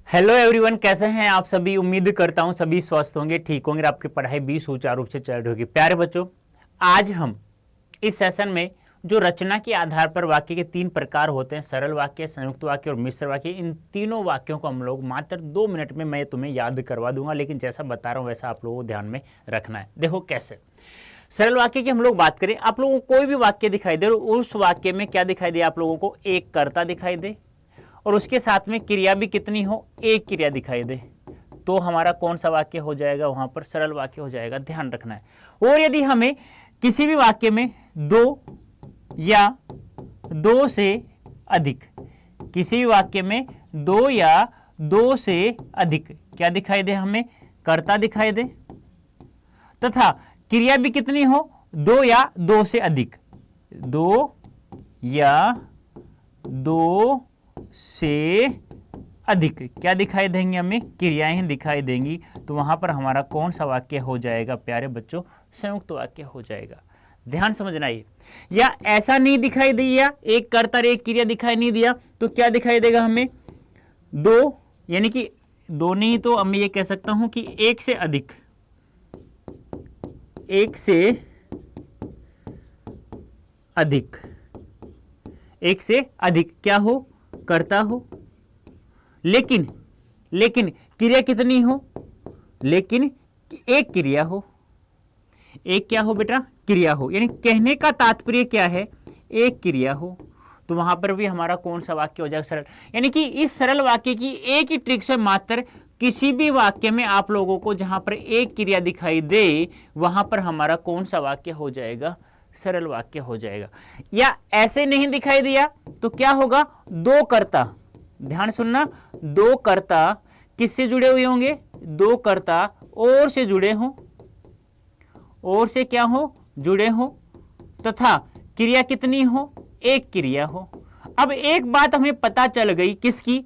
Hello everyone, कैसे हैं आप सभी। उम्मीद करता हूं सभी स्वस्थ होंगे, ठीक होंगे, आपकी पढ़ाई भी सुचारू रूप से चल रही होगी। प्यारे बच्चों, आज हम इस सेशन में जो रचना के आधार पर वाक्य के 3 प्रकार होते हैं, सरल वाक्य, संयुक्त वाक्य और मिश्र वाक्य, इन तीनों वाक्यों को हम लोग मात्र 2 मिनट में मैं तुम्हें याद करवा दूंगा। लेकिन जैसा बता रहा हूं वैसा आप लोगों को ध्यान में रखना है। देखो कैसे। सरल वाक्य की हम लोग बात करें, आप लोगों को कोई भी वाक्य दिखाई दे, उस वाक्य में क्या दिखाई दे, आप लोगों को एक कर्ता दिखाई दे और उसके साथ में क्रिया भी कितनी हो, एक क्रिया दिखाई दे, तो हमारा कौन सा वाक्य हो जाएगा, वहां पर सरल वाक्य हो जाएगा। ध्यान रखना है। और यदि हमें किसी भी वाक्य में 2 या 2 से अधिक, किसी भी वाक्य में 2 या 2 से अधिक क्या दिखाई दे, हमें कर्ता दिखाई दे, तथा क्रिया भी कितनी हो, 2 या 2 से अधिक, 2 या 2 से अधिक क्या दिखाई देंगी, हमें क्रियाएं दिखाई देंगी, तो वहां पर हमारा कौन सा वाक्य हो जाएगा प्यारे बच्चों, संयुक्त वाक्य हो जाएगा। ध्यान समझना। ये या ऐसा नहीं दिखाई दिया, एक कर्ता एक क्रिया दिखाई नहीं दिया, तो क्या दिखाई देगा हमें, 2, यानी कि 2 नहीं तो मैं ये कह सकता हूं कि 1 से अधिक, 1 से अधिक, 1 से अधिक क्या हो, करता हो, लेकिन क्रिया कितनी हो, लेकिन एक क्रिया हो, एक क्या हो बेटा, क्रिया हो। यानी कहने का तात्पर्य क्या है, एक क्रिया हो, तो वहां पर भी हमारा कौन सा वाक्य हो जाएगा, सरल। यानी कि इस सरल वाक्य की एक ही ट्रिक से मात्र किसी भी वाक्य में आप लोगों को जहां पर एक क्रिया दिखाई दे, वहां पर हमारा कौन सा वाक्य हो जाएगा, सरल वाक्य हो जाएगा। या ऐसे नहीं दिखाई दिया तो क्या होगा, 2 कर्ता। ध्यान सुनना, 2 कर्ता किससे जुड़े हुए होंगे, 2 कर्ता और से जुड़े हों, और से क्या हो, जुड़े हो, तथा क्रिया कितनी हो, एक क्रिया हो। अब एक बात हमें पता चल गई, किसकी,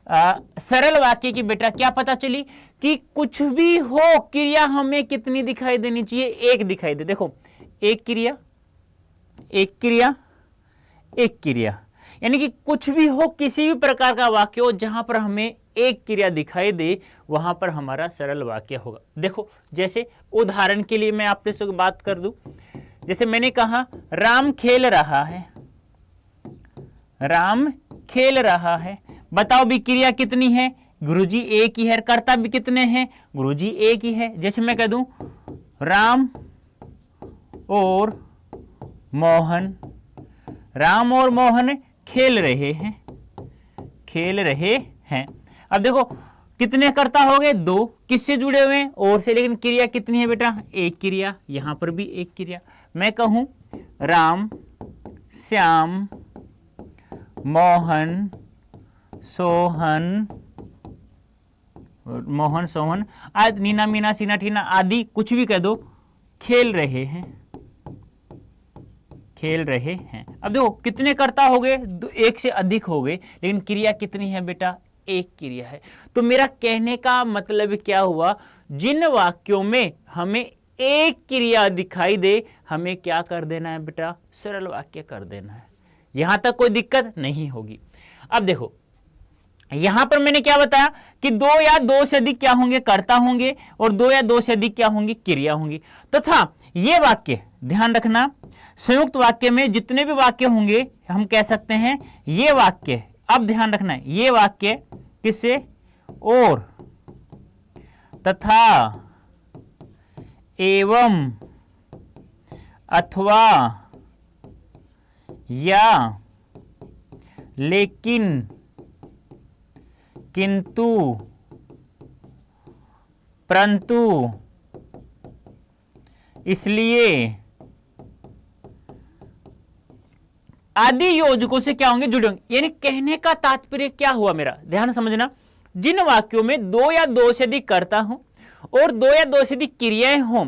सरल वाक्य की बेटा, क्या पता चली कि कुछ भी हो क्रिया हमें कितनी दिखाई देनी चाहिए, एक दिखाई दे। देखो, एक क्रिया, एक क्रिया, एक क्रिया, यानी कि कुछ भी हो, किसी भी प्रकार का वाक्य हो जहां पर हमें एक क्रिया दिखाई दे, वहां पर हमारा सरल वाक्य होगा। देखो, जैसे उदाहरण के लिए मैं आपसे से बात कर दूं, जैसे मैंने कहा राम खेल रहा है, राम खेल रहा है, बताओ भी क्रिया कितनी है, गुरुजी एक ही है, कर्ता भी कितने हैं, गुरुजी एक ही है। जैसे मैं कह दूं राम और मोहन, राम और मोहन खेल रहे हैं, खेल रहे हैं। अब देखो कितने कर्ता हो गए, 2, किससे जुड़े हुए हैं, और से, लेकिन क्रिया कितनी है बेटा, एक क्रिया, यहां पर भी एक क्रिया। मैं कहूं राम, श्याम, मोहन, सोहन, मोहन सोहन आदि, नीना मीना सीना ठीना आदि, कुछ भी कह दो, खेल रहे हैं, खेल रहे हैं। अब देखो कितने कर्ता हो गए, 1 से अधिक हो गए, लेकिन क्रिया कितनी है बेटा, एक क्रिया है। तो मेरा कहने का मतलब क्या हुआ, जिन वाक्यों में हमें एक क्रिया दिखाई दे, हमें क्या कर देना है बेटा, सरल वाक्य कर देना है। यहां तक कोई दिक्कत नहीं होगी। अब देखो यहां पर मैंने क्या बताया कि 2 या 2 से अधिक क्या होंगे, कर्ता होंगे, और 2 या 2 से अधिक क्या होंगी, क्रिया होंगी, तथा ये वाक्य ध्यान रखना, संयुक्त वाक्य में जितने भी वाक्य होंगे हम कह सकते हैं ये वाक्य, अब ध्यान रखना है, ये वाक्य किससे, और, तथा, एवं, अथवा, या, लेकिन, किंतु, परंतु, इसलिए आदि योजकों से क्या होंगे, जुड़े होंगे। यानी कहने का तात्पर्य क्या हुआ मेरा, ध्यान समझना, जिन वाक्यों में 2 या 2 से अधिक कर्ता हो और 2 या 2 से अधिक क्रियाएं हों,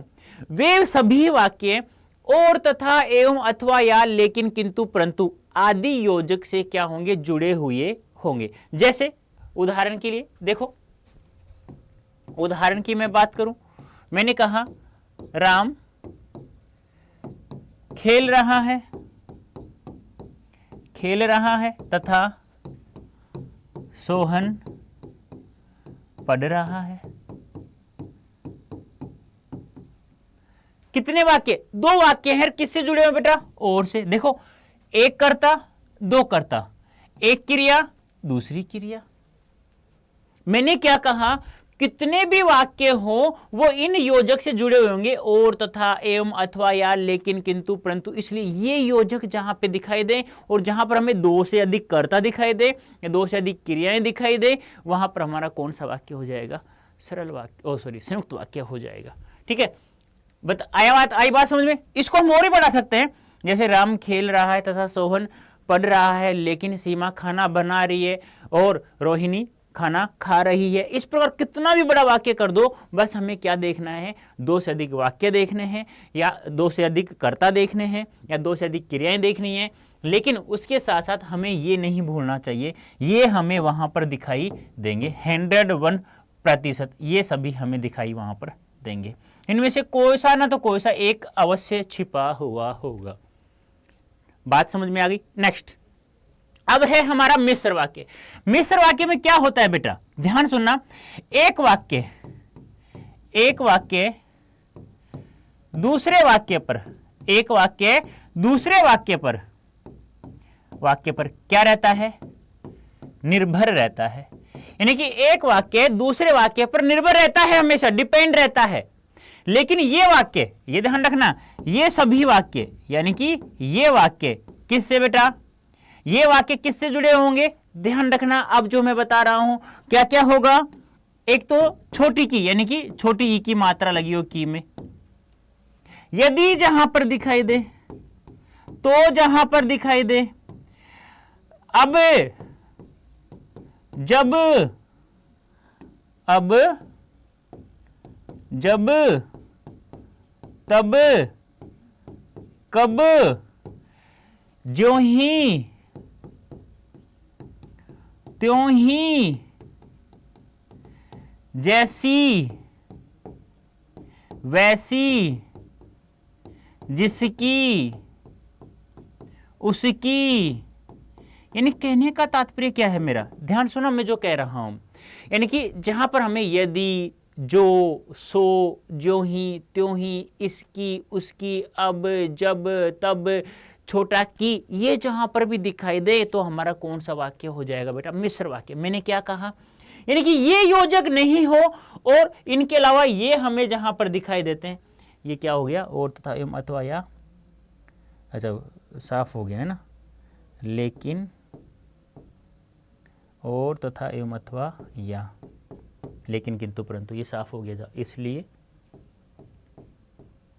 वे सभी वाक्य और, तथा, एवं, अथवा, या, लेकिन, किंतु, परंतु आदि योजक से क्या होंगे, जुड़े हुए होंगे। जैसे उदाहरण के लिए देखो, उदाहरण की मैं बात करूं, मैंने कहा राम खेल रहा है, खेल रहा है, तथा सोहन पढ़ रहा है। कितने वाक्य? 2 वाक्य हैं। किससे जुड़े हुए बेटा? और से। देखो, एक कर्ता, 2 कर्ता, एक क्रिया, दूसरी क्रिया। मैंने क्या कहा? कितने भी वाक्य हो वो इन योजक से जुड़े हुए होंगे, और, तथा, एवं, अथवा, या, लेकिन, किंतु, परंतु। इसलिए ये योजक जहां पे दिखाई दे और जहां पर हमें 2 से अधिक कर्ता दिखाई दे या 2 से अधिक क्रियाएं दिखाई दे, वहां पर हमारा कौन सा वाक्य हो जाएगा? सरल वाक्य, संयुक्त वाक्य हो जाएगा। ठीक है, आई बात समझ में? इसको हम और ही बढ़ा सकते हैं, जैसे राम खेल रहा है तथा सोहन पढ़ रहा है, लेकिन सीमा खाना बना रही है और रोहिणी खाना खा रही है। इस प्रकार कितना भी बड़ा वाक्य कर दो, बस हमें क्या देखना है? 2 से अधिक वाक्य देखने हैं, या 2 से अधिक कर्ता देखने हैं, या 2 से अधिक क्रियाएं देखनी है। लेकिन उसके साथ साथ हमें ये नहीं भूलना चाहिए, ये हमें वहां पर दिखाई देंगे 101%, ये सभी हमें दिखाई वहां पर देंगे। इनमें से कोई सा ना तो कोई सा एक अवश्य छिपा हुआ होगा। बात समझ में आ गई? नेक्स्ट, अब है हमारा मिश्र वाक्य। मिश्र वाक्य में क्या होता है बेटा? ध्यान सुनना। एक वाक्य दूसरे वाक्य पर, एक वाक्य दूसरे वाक्य पर क्या रहता है? निर्भर रहता है। यानी कि एक वाक्य दूसरे वाक्य पर निर्भर रहता है, हमेशा डिपेंड रहता है। लेकिन ये वाक्य, ये ध्यान रखना, ये सभी वाक्य, यानी कि ये वाक्य किससे बेटा? ये वाक्य किससे जुड़े होंगे? ध्यान रखना, अब जो मैं बता रहा हूं क्या क्या होगा। एक तो छोटी की, यानी कि छोटी ई की मात्रा लगी हो की में, यदि जहां पर दिखाई दे तो जहां पर दिखाई दे। अब जब तब कब ज्यों ही त्यों ही जैसी वैसी जिसकी उसकी। यानी कहने का तात्पर्य क्या है मेरा? ध्यान सुनो मैं जो कह रहा हूं। यानी कि जहां पर हमें यदि, जो, सो, ज्यों ही, त्यों ही, इसकी, उसकी, अब, जब, तब, छोटा की, ये जहां पर भी दिखाई दे तो हमारा कौन सा वाक्य हो जाएगा बेटा? मिश्र वाक्य। मैंने क्या कहा? यानी कि ये योजक नहीं हो और इनके अलावा ये हमें जहां पर दिखाई देते हैं, ये क्या हो गया? और, तथा, एवं, अथवा, या। अच्छा, साफ हो गया है ना? लेकिन, और, तथा, एवं, अथवा, या, लेकिन, किंतु, परंतु, ये साफ हो गया। इसलिए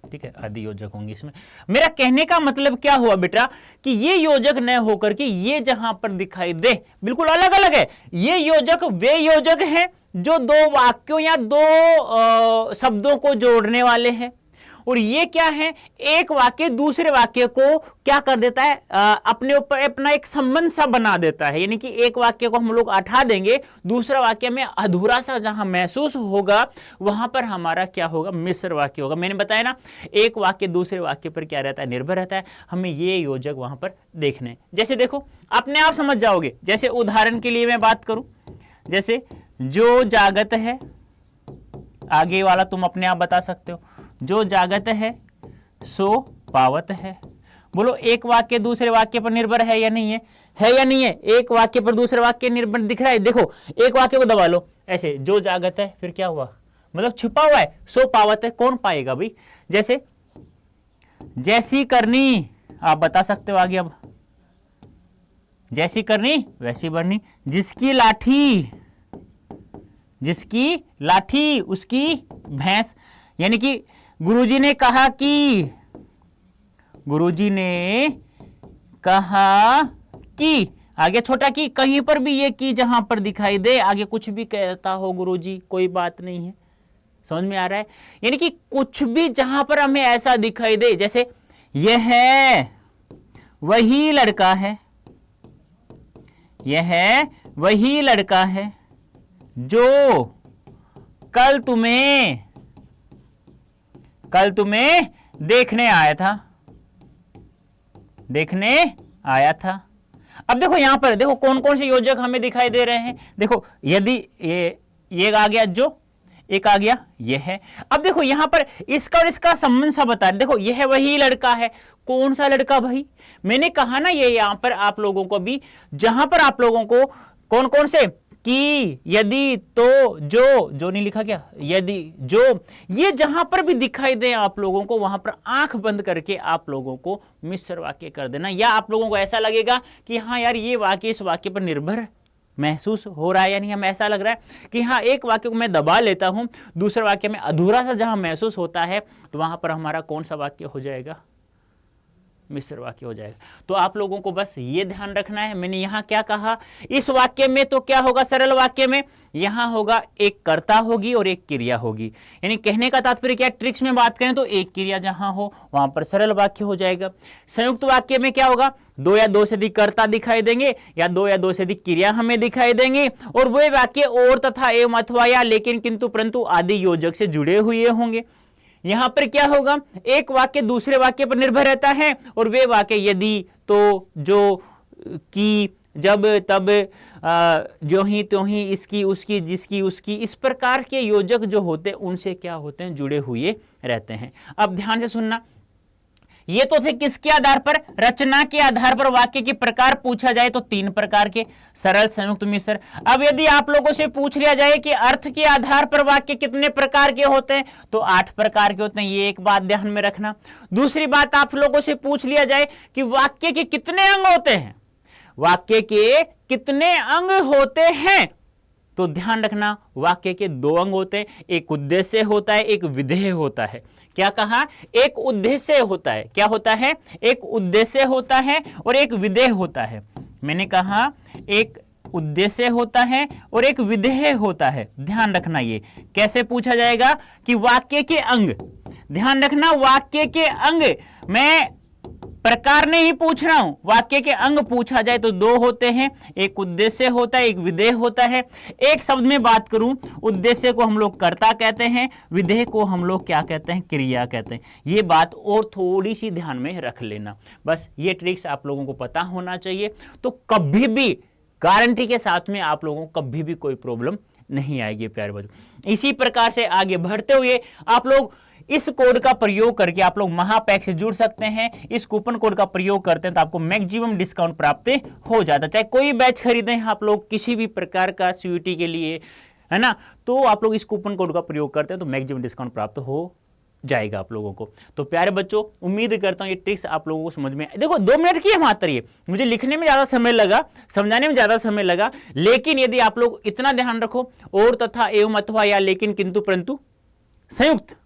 ठीक है, आदि योजक होंगे इसमें। मेरा कहने का मतलब क्या हुआ बेटा? कि ये योजक न होकर के ये जहां पर दिखाई दे बिल्कुल अलग अलग है। ये योजक वे योजक हैं जो 2 वाक्यों या 2 शब्दों को जोड़ने वाले हैं, और ये क्या है? एक वाक्य दूसरे वाक्य को क्या कर देता है? अपने ऊपर अपना एक संबंध सा बना देता है। यानी कि एक वाक्य को हम लोग हटा देंगे, दूसरा वाक्य में अधूरा सा जहां महसूस होगा वहां पर हमारा क्या होगा? मिश्र वाक्य होगा। मैंने बताया ना, एक वाक्य दूसरे वाक्य पर क्या रहता है? निर्भर रहता है। हमें ये योजक वहां पर देखने, जैसे देखो अपने आप समझ जाओगे। जैसे उदाहरण के लिए मैं बात करूं, जैसे जो जागत है, आगे वाला तुम अपने आप बता सकते हो। जो जागत है सो पावत है। बोलो, एक वाक्य दूसरे वाक्य पर निर्भर है या नहीं है? है या नहीं है? एक वाक्य पर दूसरे वाक्य निर्भर दिख रहा है। देखो, एक वाक्य को दबा लो ऐसे, जो जागत है, फिर क्या हुआ? मतलब छुपा हुआ है, सो पावत है। कौन पाएगा भाई? जैसे जैसी करनी, आप बता सकते हो आगे। अब जैसी करनी वैसी भरनी। जिसकी लाठी उसकी भैंस। यानी कि गुरुजी ने कहा कि आगे छोटा की, कहीं पर भी ये की जहां पर दिखाई दे, आगे कुछ भी कहता हो गुरुजी, कोई बात नहीं है। समझ में आ रहा है? यानी कि कुछ भी जहां पर हमें ऐसा दिखाई दे, जैसे यह वही लड़का है, यह वही लड़का है जो कल तुम्हें देखने आया था। अब देखो यहां पर देखो कौन कौन से योजक हमें दिखाई दे रहे हैं। देखो, यदि ये आ गया जो, एक आ गया ये है। अब देखो यहां पर इसका और इसका संबंध सा बता रहे, देखो यह वही लड़का है। कौन सा लड़का भाई? मैंने कहा ना ये यहां पर आप लोगों को भी, जहां पर आप लोगों को कौन कौन से कि, यदि, तो, जो नहीं लिखा क्या, यदि, जो, ये जहां पर भी दिखाई दे आप लोगों को, वहां पर आंख बंद करके आप लोगों को मिश्र वाक्य कर देना। या आप लोगों को ऐसा लगेगा कि हाँ यार ये वाक्य इस वाक्य पर निर्भर महसूस हो रहा है, यानी हमें ऐसा लग रहा है कि हाँ एक वाक्य को मैं दबा लेता हूं, दूसरे वाक्य में अधूरा सा जहां महसूस होता है, तो वहां पर हमारा कौन सा वाक्य हो जाएगा? मिश्र वाक्य हो जाएगा। तो आप लोगों को बस ये ध्यान रखना है। मैंने यहां क्या कहा, इस वाक्य में तो क्या होगा, सरल वाक्य में यहां होगा एक कर्ता होगी और एक क्रिया होगी। यानी कहने का तात्पर्य क्या, ट्रिक्स में बात करें तो एक क्रिया जहां हो वहां पर सरल वाक्य हो जाएगा। संयुक्त वाक्य में क्या होगा, दो या दो से अधिक कर्ता दिखाई देंगे या दो या दो से अधिक क्रिया हमें दिखाई देंगे, और वे वाक्य और तथा एवं अथवा या लेकिन किंतु परंतु आदि योजक से जुड़े हुए होंगे। यहां पर क्या होगा, एक वाक्य दूसरे वाक्य पर निर्भर रहता है, और वे वाक्य यदि, तो, जो, की, जब, तब, जो ही, त्यों ही, इसकी, उसकी, जिसकी, उसकी, इस प्रकार के योजक जो होते हैं उनसे क्या होते हैं, जुड़े हुए रहते हैं। अब ध्यान से सुनना, ये तो थे किसके आधार पर, रचना के आधार पर वाक्य के प्रकार पूछा जाए तो 3 प्रकार के, सरल, संयुक्त, मिश्र। अब यदि आप लोगों से पूछ लिया जाए कि अर्थ के आधार पर वाक्य कितने प्रकार के होते हैं, तो 8 प्रकार के होते हैं। ये एक बात ध्यान में रखना। दूसरी बात, आप लोगों से पूछ लिया जाए कि वाक्य के कितने अंग होते हैं, वाक्य के कितने अंग होते हैं, तो ध्यान रखना वाक्य के 2 अंग होते हैं, एक उद्देश्य होता है, एक विधेय होता है। क्या कहा, एक उद्देश्य होता है, क्या होता है, एक उद्देश्य होता है और एक विधेय होता है। मैंने कहा एक उद्देश्य होता है और एक विधेय होता है। ध्यान रखना ये कैसे पूछा जाएगा कि वाक्य के अंग, ध्यान रखना वाक्य के अंग, मैं प्रकार नहीं पूछ रहा हूं, वाक्य के अंग पूछा जाए तो 2 होते हैं, एक उद्देश्य होता है, एक विधेय होता है। एक शब्द में बात करूं, उद्देश्य को हम लोग कर्ता कहते हैं, विधेय को हम लोग क्या कहते हैं, क्रिया कहते हैं। ये बात और थोड़ी सी ध्यान में रख लेना, बस ये ट्रिक्स आप लोगों को पता होना चाहिए। तो कभी भी गारंटी के साथ में आप लोगों को कभी भी कोई प्रॉब्लम नहीं आएगी प्यारे बच्चों। इसी प्रकार से आगे बढ़ते हुए आप लोग इस कोड का प्रयोग करके आप लोग महापैक से जुड़ सकते हैं। इस कूपन कोड का प्रयोग करते हैं तो आपको मैक्सिमम डिस्काउंट प्राप्त हो जाता है। चाहे कोई बैच खरीदें आप लोग किसी भी प्रकार का सीयूईटी के लिए, है ना, तो आप लोग इस कूपन कोड का प्रयोग करते हैं तो मैक्सिमम डिस्काउंट प्राप्त हो जाएगा आप लोगों को। तो प्यारे बच्चों, उम्मीद करता हूं ये ट्रिक्स आप लोगों को समझ में, देखो 2 मिनट की है मात्र, ये मुझे लिखने में ज्यादा समय लगा, समझाने में ज्यादा समय लगा, लेकिन यदि आप लोग इतना ध्यान रखो, और तथा एवं अथवा या लेकिन किंतु परंतु, संयुक्त,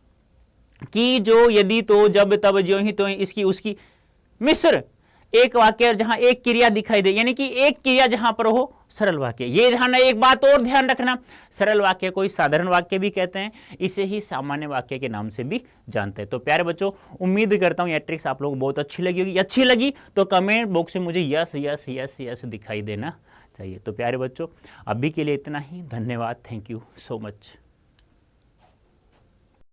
कि, जो, यदि, तो, जब, तब, ज्यों ही, त्यों ही, इसकी, उसकी, मिश्र, एक वाक्य जहां एक क्रिया दिखाई दे, यानी कि एक क्रिया जहां पर हो, सरल वाक्य। ये ध्यान, एक बात और ध्यान रखना, सरल वाक्य को साधारण वाक्य भी कहते हैं, इसे ही सामान्य वाक्य के नाम से भी जानते हैं। तो प्यारे बच्चों, उम्मीद करता हूं यह ट्रिक्स आप लोगों को बहुत अच्छी लगी होगी। अच्छी लगी तो कमेंट बॉक्स में मुझे यस यस यस यस दिखाई देना चाहिए। तो प्यारे बच्चों, अभी के लिए इतना ही, धन्यवाद, थैंक यू सो मच।